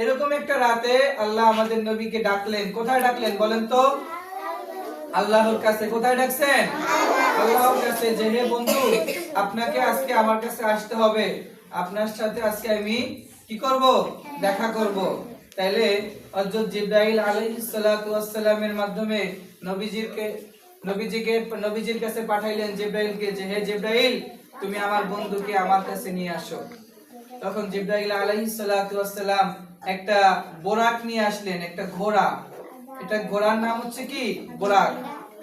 এরকম একটা রাতে আল্লাহ আমাদের নবীকে ডাকলেন। কোথায় ডাকলেন বলেন তো? আল্লাহর কাছে। কোথায় ডাকছেন? আল্লাহর কাছে। যে হে বন্ধু, আপনাকে আজকে আমার কাছে আসতে হবে, আপনার সাথে আজকে আমি কি করব? দেখা করব। তাইলে হযরত জিবরাইল আলাইহিস সালাতু ওয়াস সালামের মাধ্যমে নবীজির কাছে পাঠাইলেন জিবরাইলকে, যে হে জিবরাইল, তুমি আমার বন্ধুকে আমার কাছে নিয়ে আসো। তখন জিবরাইল আলাইহিস সালাতু ওয়াস সালাম একটা বোরাক নিয়ে আসলেন, একটা ঘোড়া। এটা ঘোড়ার নাম হচ্ছে কি? বোরাক।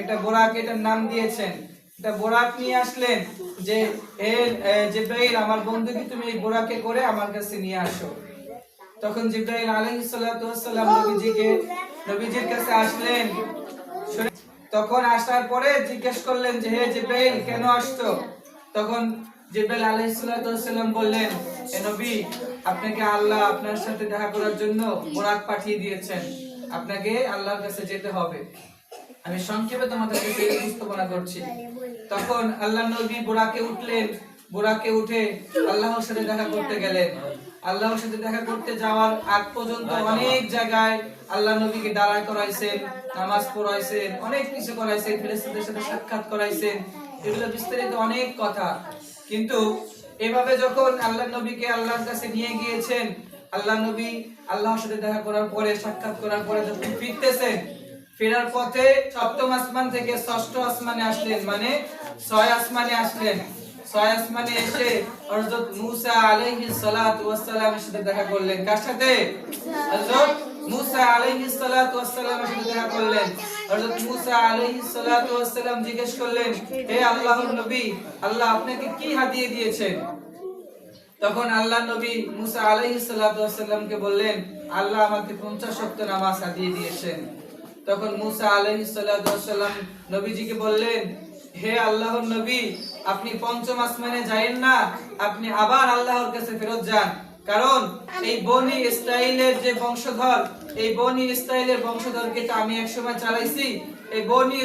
এটা বোরাক, এটার নাম দিয়েছেন। এটা বোরাক নিয়ে আসলেন, যে হে জিবরাইল, আমার বন্ধুকে তুমি এই বোরাকে করে আমার কাছে নিয়ে আসো। তখন জিবরাইল আলাইহিস সালাতু ওয়াস সালাম নবীজির কাছে আসলেন। তখন আসার পরে জিজ্ঞেস করলেন যে হে জিবরাইল, কেন আসছো? তখন জিবরাইল আলাইহিস সালাতু ওয়াস সালাম বললেন, হে নবী, আপনাকে আল্লাহ আপনার সাথে দেখা করার জন্য বোরাক পাঠিয়ে দিয়েছেন, আপনাকে আল্লাহর কাছে যেতে হবে। আমি সংক্ষেপে তোমাদের কাছে উপস্থাপনা করছি। তখন আল্লাহ নবী বোরাকে উঠলেন। বোরাকে উঠে আল্লাহর সাথে দেখা করতে গেলেন। আল্লাহর সাথে দেখা করতে যাওয়ার আগ পর্যন্ত অনেক জায়গায় আল্লাহ নবীকে দাঁড়ায় করাইছেন, নামাজ পড়াইছেন, অনেক কিছু করাইছেন, ফেরেশতাদের সাথে সাক্ষাৎ করাইছেন। এগুলো বিস্তারিত অনেক কথা। কিন্তু এভাবে যখন আল্লাহ নবীকে আল্লাহর কাছে নিয়ে গিয়েছেন, আল্লাহ নবী আল্লাহর সাথে দেখা করার পরে, সাক্ষাৎ করার পরে যখন ফিরতেছেন, ফেরার পথে সপ্তম আসমান থেকে ষষ্ঠ আসমানে আসলেন, মানে 6 আসমানে আসলেন। 6 আসমানে এসে হযরত মূসা আলাইহিস সালাতু ওয়াস সালামের সাথে দেখা করলেন। কার সাথে? হযরত মূসা আলাইহিস সালাতু ওয়াস সালামের সাথে দেখা করলেন। হযরত মূসা আলাইহিস সালাতু ওয়াস সালাম জিজ্ঞেস করলেন, হে আল্লাহর নবী, আল্লাহ আপনাকে কি হাদিয়ে দিয়েছেন? তখন আল্লাহ নবী মূসা আলাইহিস সালাতু ওয়াস সালামকে বললেন, আল্লাহ আমাকে 50 ওয়াক্ত নামাজ হাদিয়ে দিয়েছেন। তখন মূসা আলাইহিস সালাতু ওয়াস সালাম নবীজিকে বললেন, হে আল্লাহর নবী, আপনি পঞ্চম আসমানে যায়েন না, আপনি আবার আল্লাহর কাছে ফেরত যান। কারণ এই বনি ইসরাইলের যে বংশধর, এই বনি ইসরাইলের বংশধরকে তো আমি একসময় চালাইছি। এই বনি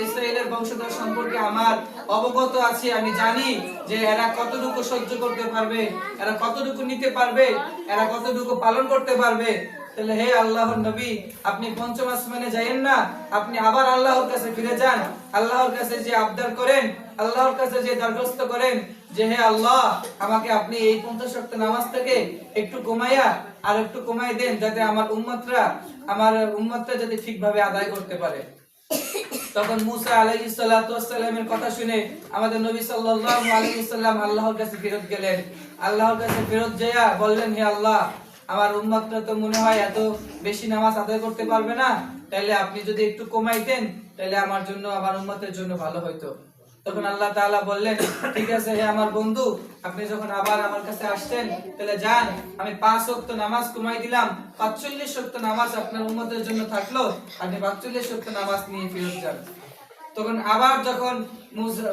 ইসরাইলের বংশধর সম্পর্কে আমার অবগত আছে। আমি জানি যে এরা কতটুকু সহ্য করতে পারবে, এরা কতটুকু নিতে পারবে, এরা কতটুকু পালন করতে পারবে। তাহলে হে আল্লাহর নবী, আপনি পঞ্চম আসমানে যায়েন না, আপনি আবার আল্লাহর কাছে ফিরে যান। আল্লাহর কাছে যে আবদার করেন, আল্লাহর কাছে যে দরখাস্ত করেন যে হে আল্লাহ, আমাকে আপনি এই 50 ওয়াক্ত নামাজ থেকে একটু কমাইয়া আর একটু কমাই দেন, যাতে আমার উম্মতরা যাতে ঠিকভাবে আদায় করতে পারে। তখন মূসা আলাইহিস সালাতু ওয়াস সালামের কথা শুনে আমাদের নবী সাল্লাল্লাহু আলাইহি ওয়াসাল্লাম আল্লাহর কাছে ফেরত গেলেন। আল্লাহর কাছে ফেরত যায়া বললেন, হে আল্লাহ, আমার উম্মতরা তো মনে হয় এত বেশি নামাজ আদায় করতে পারবে না, তাইলে আপনি যদি একটু কমাইতেন তাহলে আমার জন্য, আমার উম্মতের জন্য ভালো হইতো। তখন আল্লাহ তাআলা বললেন, ঠিক আছে হে আমার বন্ধু, আপনি যখন আবার আমার কাছে আসছেন, তাহলে যান, আমি 5 ওয়াক্ত নামাজ কমাই দিলাম, 45 ওয়াক্ত নামাজ আপনার উম্মতের জন্য থাকলো, আপনি 45 ওয়াক্ত নামাজ নিয়ে ফেরত যান। তখন আবার যখন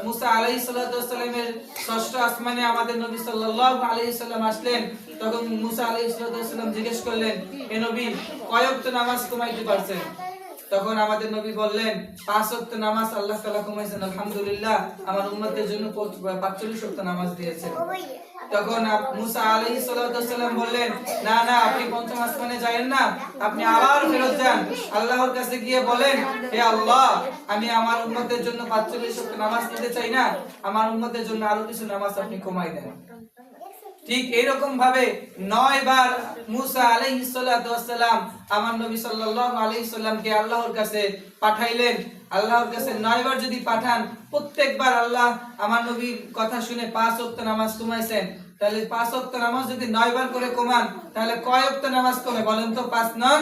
মূসা আলাইহিস সালাতু ওয়াস সালামের ষষ্ঠ আসমানে আমাদের নবী সাল্লাল্লাহু আলাইহি সাল্লাম আসলেন, তখন মূসা আলাইহিস সালাতু ওয়াস সালাম জিজ্ঞেস করলেন, হে নবী, কয় ওয়াক্ত নামাজ কমাইতে পারছেন? তখন আমাদের নবী বললেন, 5 ওয়াক্ত নামাজ আল্লাহ তাআলা কমাইছেন, আলহামদুলিল্লাহ, আমার উম্মতের জন্য 45 ওয়াক্ত নামাজ দিয়েছেন। তখন মূসা আলাইহিস সালাতু ওয়াস সালাম বললেন, না না, আপনি পঞ্চম আসমানে যায়েন না, আপনি আবার ফেরত যান, আল্লাহর কাছে গিয়ে বলেন, হে আল্লাহ, আমি আমার উম্মতের জন্য 45 ওয়াক্ত নামাজ নিতে চাই না, আমার উম্মতের জন্য আরো কিছু নামাজ আপনি কমাই দেন। ঠিক এইরকম ভাবে 9 বার মূসা আলাইহিস সালাতু ওয়াস সালাম আমার নবী সাল্লাল্লাহু আলাইহি সাল্লামকে আল্লাহর কাছে পাঠাইলেন। আল্লাহর কাছে 9 বার যদি পাঠান, প্রত্যেকবার আল্লাহ আমার নবীর কথা শুনে 5 ওয়াক্ত নামাজ কমাইছেন। তাহলে 5 ওয়াক্ত নামাজ যদি 9 বার করে কমান, তাহলে কয় ওয়াক্ত নামাজ কমে বলেন তো? 5 নং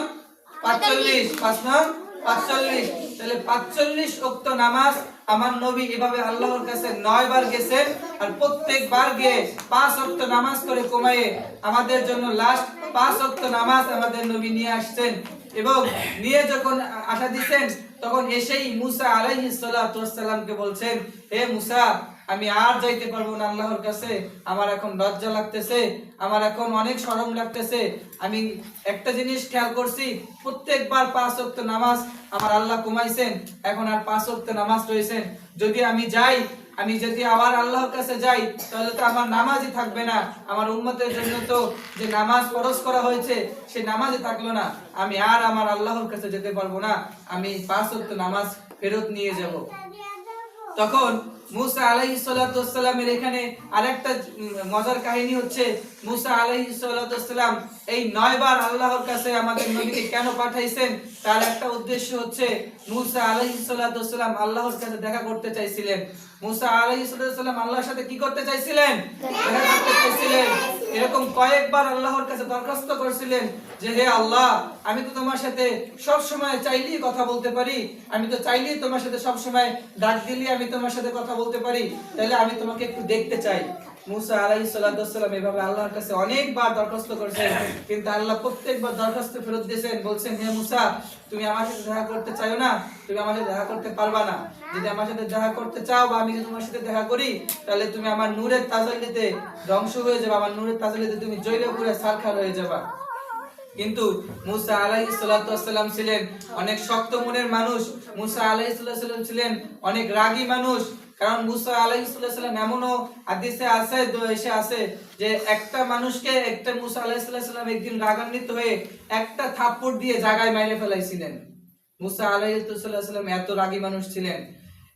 45, 5 নং 45। তাহলে 45 ওয়াক্ত নামাজ আমার নবী এভাবে আল্লাহর কাছে 9 বার গেছেন, আর প্রত্যেকবার গিয়ে 5 ওয়াক্ত নামাজ করে কমায়ে আমাদের জন্য লাস্ট 5 ওয়াক্ত নামাজ আমাদের নবী নিয়ে আসছেন। এবং নিয়ে যখন আসা দিবেন, তখন এসেই মূসা আলাইহিস সালাতু ওয়াস সালামকে বলছেন, হে মূসা, আমি আর যাইতে পারবো না আল্লাহর কাছে, আমার এখন লজ্জা লাগতেছে, আমার এখন অনেক শরম লাগতেছে। আমি একটা জিনিস খেয়াল করছি, প্রত্যেকবার 5 ওয়াক্ত নামাজ আমার আল্লাহ কমাইছেন, এখন আর 5 ওয়াক্ত নামাজ রয়েছেন। যদি আমি যাই, আমি যদি আবার আল্লাহর কাছে যাই তাহলে তো আমার নামাজই থাকবে না, আমার উম্মতের জন্য তো যে নামাজ ফরজ করা হয়েছে সেই নামাজই থাকলো না, আমি আর আমার আল্লাহর কাছে যেতে পারবো না, আমি 5 ওয়াক্ত নামাজ ফেরত নিয়ে যাব। তখন মুসা আলাইহিস সালাতু ওয়াস সালামের এখানে আরেকটা মজার কাহিনী হচ্ছে, মুসা আলাইহিস সালাতু ওয়াস সালাম এই 9 বার আল্লাহর কাছে আমাদের নবীকে কেন পাঠাইছেন তার একটা উদ্দেশ্য হচ্ছে মুসা আলাইহিস সালাতু ওয়াস সালাম আল্লাহর কাছে দেখা করতে চাইছিলেন। মুসা আলাইহিস সালাতু ওয়াস সালাম আল্লাহর সাথে কি করতে চাইছিলেন? দেখা করতে চাইছিলেন। এরকম কয়েকবার আল্লাহর কাছে দরখাস্ত করেছিলেন যে হে আল্লাহ, আমি তো তোমার সাথে সব সময় চাইলেই কথা বলতে পারি, আমি তো চাইলেই তোমার সাথে সব সময় ডাক দিলে আমি তোমার সাথে কথা বলতে পারি, তাহলে আমি তোমাকে একটু দেখতে চাই। মুসা আলাইহিস সালাতু ওয়াস সালাম এভাবে আল্লাহর কাছে অনেকবার দরখাস্ত করেছেন, কিন্তু আল্লাহ প্রত্যেকবার দরখাস্ত ফেরত দিয়েছেন, বলছেন হে মুসা, তুমি আমার সাথে দেখা করতে চাও না, তুমি আমার সাথে দেখা করতে পারবা না। যদি আমার সাথে দেখা করতে চাও বা আমি যদি তোমার সাথে দেখা করি তাহলে তুমি আমার নূরের তাজাল্লিতে ধ্বংস হয়ে যাবে, আমার নূরের তাজাল্লিতে তুমি জ্বলে পুড়ে ছারখার হয়ে যাবা। কিন্তু মুসা আলাইহিস সালাতু ওয়াস সালাম ছিলেন অনেক শক্ত মনের মানুষ, মুসা আলাইহিস সালাম ছিলেন অনেক রাগী মানুষ। কারণ মুসা আলাইহিস সালাম এমনও হাদিসে আছে এসে আছে যে একটা মানুষকে একটা মুসা আলাইহিস সালাম একদিন রাগান্বিত হয়ে একটা থাপ্পড় দিয়ে জায়গায় মেরে ফেলাইছিলেন। মুসা আলাইহিস সালাম এত রাগী মানুষ ছিলেন।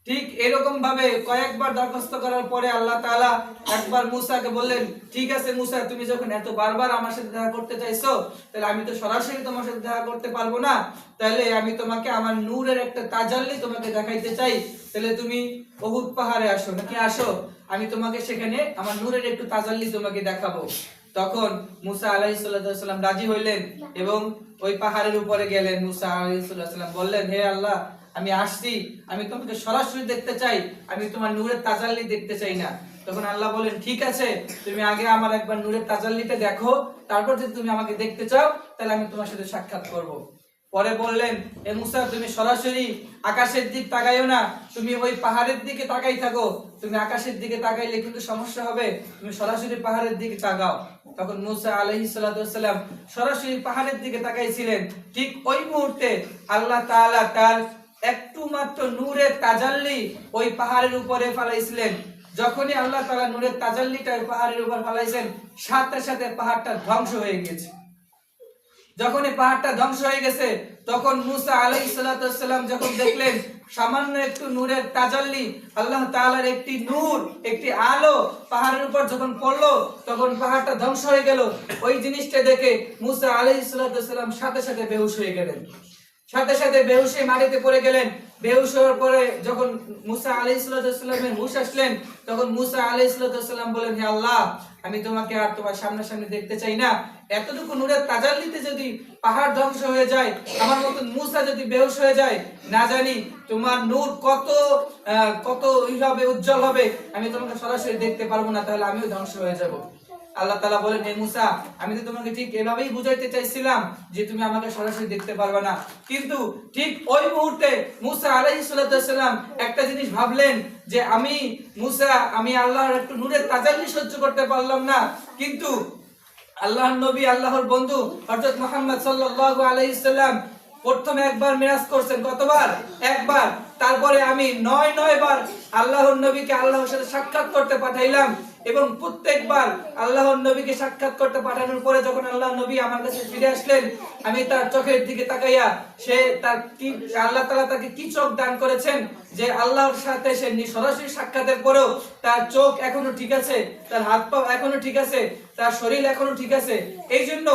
ঠিক এরকম ভাবে কয়েকবার দরখাস্ত করার পরে আল্লাহ তাআলা একবার মুসাকে বললেন, ঠিক আছে মুসা, তুমি যখন এত বারবার আমার সাথে দেখা করতে চাইছো তাহলে আমি তো সরাসরি তোমার সাথে দেখা করতে পারবো না, তাহলে আমি তোমাকে আমার নূরের একটা তাজাল্লি তোমাকে দেখাইতে চাই, তাহলে তুমি উহুদ পাহাড়ে আসো, নাকি আসো, আমি তোমাকে সেখানে আমার নূরের একটু তাজাল্লি তোমাকে দেখাবো। তখন মুসা আলাইহিস সালাম রাজি হইলেন এবং ওই পাহাড়ের উপরে গেলেন। মুসা আলাইহিস সালাম বললেন, হে আল্লাহ, আমি আসছি, আমি তোমাকে সরাসরি দেখতে চাই, আমি তোমার নূরের তাজাল্লি দেখতে চাই না। তখন আল্লাহ বলেন, ঠিক আছে, তুমি আগে আমার একবার নূরের তাজাল্লিটা দেখো, তারপর যদি তুমি আমাকে দেখতে চাও তাহলে আমি তোমার সাথে সাক্ষাৎ করব। পরে বললেন, এ মুসা, তুমি সরাসরি আকাশের দিক তাকাইও না, তুমি ওই পাহাড়ের দিকে তাকাই থাকো, তুমি আকাশের দিকে তাকাইলে কিন্তু সমস্যা হবে, তুমি সরাসরি পাহাড়ের দিকে তাকাও। তখন মুসা আলাইহিস সালাম সরাসরি পাহাড়ের দিকে তাকাইছিলেন। ঠিক ওই মুহূর্তে আল্লাহ তাআলা তার একটু মাত্র নূরের তাজাল্লি ওই পাহাড়ের উপরে ফেলাইছিলেন। যখনই আল্লাহ তাআলা নূরের তাজাল্লিটা ওই পাহাড়ের উপর ফেলাইছেন, সাথে সাথে পাহাড়টা ধ্বংস হয়ে গেছে। যখন এই পাহাড়টা ধ্বংস হয়ে গেছে তখন মুসা আলাইহিস সালাম যখন দেখলেন সামান্য একটু নূরের তাজাল্লি, আল্লাহ তাআলার একটি নূর, একটি আলো পাহাড়ের উপর যখন পড়লো তখন পাহাড়টা ধ্বংস হয়ে গেল। ওই জিনিসটা দেখে মুসা আলাইহিস সালাম সাথে সাথে বেহুশ হয়ে গেলেন, সাথে সাথে বেহুশ হয়ে মাটিতে পড়ে গেলেন। বেহুশ হওয়ার পরে যখন মুসা আলাইহিস সালামের হুঁশ আসলেন তখন মুসা আলাইহিস সালাম বলেন, হে আল্লাহ, আমি তোমাকে আর তোমার সামনাসামনি দেখতে চাই না, এতটুকু নূরের তাজাল্লিতে যদি পাহাড় ধ্বংস হয়ে যায়, আমার মতন মুসা যদি বেহুশ হয়ে যায়, না জানি তোমার নূর কত এইভাবে উজ্জ্বল হবে, আমি তোমাকে সরাসরি দেখতে পারবো না, তাহলে আমিও ধ্বংস হয়ে যাব। আল্লাহ তাআলা বলেন, হে মুসা, আমি তো তোমাকে ঠিক এভাবেই বুঝাইতে চাইছিলাম যে তুমি আমাকে সরাসরি দেখতে পারবে না। কিন্তু ঠিক ওই মুহূর্তে মুসা আলাইহিস সালাম একটা জিনিস ভাবলেন যে আমি আল্লাহর একটু নূরের তাজাল্লি সহ্য করতে পারলাম না, কিন্তু আল্লাহর নবী, আল্লাহর বন্ধু হযরত মুহাম্মদ সাল্লাল্লাহু আলাইহি সাল্লাম প্রথমে একবার মিরাজ করছেন, কতবার? একবার। তারপরে আমি 9 বার আল্লাহর নবীকে আল্লাহর সাথে সাক্ষাৎ করতে পাঠাইলাম এবং প্রত্যেকবার আল্লাহর নবীকে সাক্ষাৎ করতে পাঠানোর পরে যখন আল্লাহর নবী আমার কাছে ফিরে আসলেন, আমি তার চোখের দিকে তাকাইয়া আল্লাহ তাআলা তাকে কি চোখ দান করেছেন যে আল্লাহর সাথে সে সরাসরি সাক্ষাতের পরেও তার চোখ এখনো ঠিক আছে, তার হাত পা এখনো ঠিক আছে, তার শরীর এখনো ঠিক আছে। এই জন্য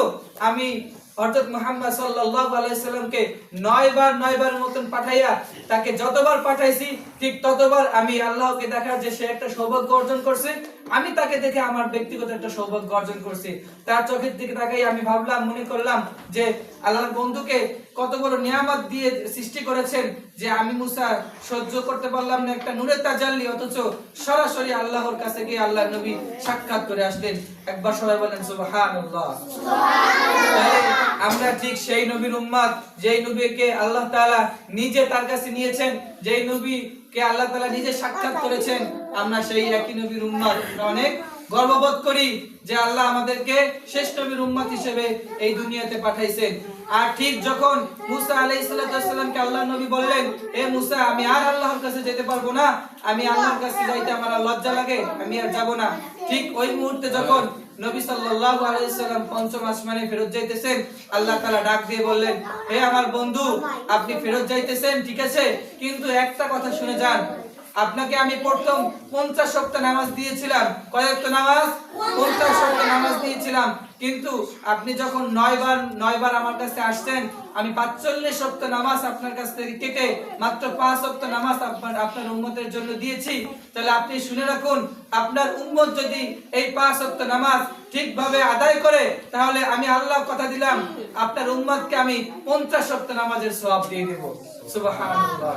আমি হযরত মুহাম্মদ সাল্লাল্লাহু আলাইহি সাল্লামকে 9 বার মতন পাঠাইয়া তাকে যতবার পাঠাইছি ঠিক ততবার আমি আল্লাহকে দেখার যে সে একটা সৌভাগ্য অর্জন করছে, আমি তাকে দেখে আমার ব্যক্তিগত একটা সৌভাগ্য অর্জন করছি। তার চোখের দিকে তাকাই আমি ভাবলাম, মনে করলাম যে আল্লাহর বন্ধুকে কত বড় নিয়ামত দিয়ে সৃষ্টি করেছেন যে আমি মুসা সহ্য করতে পারলাম না একটা নূরের তাজাল্লি, অথচ সরাসরি আল্লাহর কাছে গিয়ে আল্লাহর নবী সাক্ষাৎ করে আসলেন। একবার সবাই বলেন সুবহানাল্লাহ। আমরা ঠিক সেই নবীর উম্মত, যেই নবীকে আল্লাহ তাআলা নিজে তার কাছে নিয়েছেন, যেই নবীকে আল্লাহ তাআলা নিজে সাক্ষাৎ করেছেন, আমরা সেই একই নবীর উম্মত। অনেক গর্ববোধ করি যে আল্লাহ আমাদেরকে শ্রেষ্ঠ নবীর উম্মত হিসেবে এই দুনিয়াতে পাঠাইছেন। আর ঠিক যখন মুসা আলাইহিস সালামকে আল্লাহ নবী বললেন, এ মুসা, আমি আর আল্লাহর কাছে যেতে পারবো না, আমি আল্লাহর কাছে যাইতে আমার আর লজ্জা লাগে, আমি আর যাব না। ঠিক ওই মুহূর্তে যখন নবী সাল্লাল্লাহু আলাইহি সাল্লাম পঞ্চম আসমানে ফেরত যাইতেছেন, আল্লাহ তাআলা ডাক দিয়ে বললেন, হে আমার বন্ধু, আপনি ফেরত যাইতেছেন ঠিক আছে, কিন্তু একটা কথা শুনে যান, আপনাকে আমি প্রথম 50 ওয়াক্ত নামাজ দিয়েছিলাম। কয় ওয়াক্ত নামাজ? 50 ওয়াক্ত নামাজ দিয়েছিলাম। কিন্তু আপনি যখন 9 বার আমার কাছে আসছেন, আমি 45 ওয়াক্ত নামাজ আপনার কাছ থেকে কেটে মাত্র 5 ওয়াক্ত নামাজ আপনার উম্মতের জন্য দিয়েছি। তাহলে আপনি শুনে রাখুন, আপনার উম্মত যদি এই 5 ওয়াক্ত নামাজ ঠিকভাবে আদায় করে, তাহলে আমি আল্লাহ কথা দিলাম, আপনার উম্মতকে আমি 50 ওয়াক্ত নামাজের সওয়াব দিয়ে দেব। সুবহানাল্লাহ।